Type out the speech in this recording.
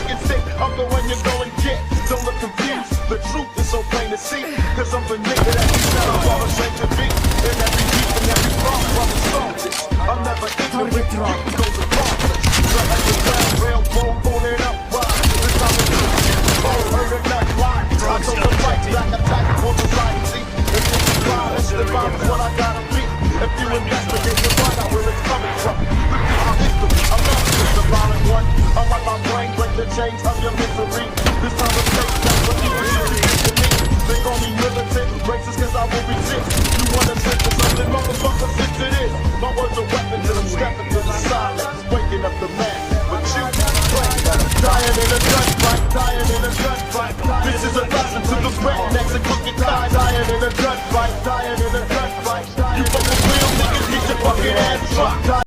get sick of the one you go and get. Don't look confused, the truth is so plain to see. Cause I'm the nigga that you sound all ashamed to be. In every beat and every problem I'm assaulted. I'm never ignorant, you can go to progress. So at the ground, railroad, pulling up, ride. This time it's heard a nut lie. I told the fight, black attack for society. If it's crime, it's the bomb, is what I gotta be. If you investigate, you find out where it's coming from. Our history, I'm not just a violent one. Unlike my brain, break the chains of your misery. This time it's fake, that's what you should be to me. They call me militant, racist cause I will resist. You wanna sit for something, motherfucker, since it is. My words are weapons and I'm stepping to the silence. Waking up the man, but you playing that I'm dying in a gunfight, dying in a gunfight. This is a lesson to the rednecks and crooked ties. Dying in a gunfight, dying in a gunfight. You fucking real niggas, get your fucking ass dropped.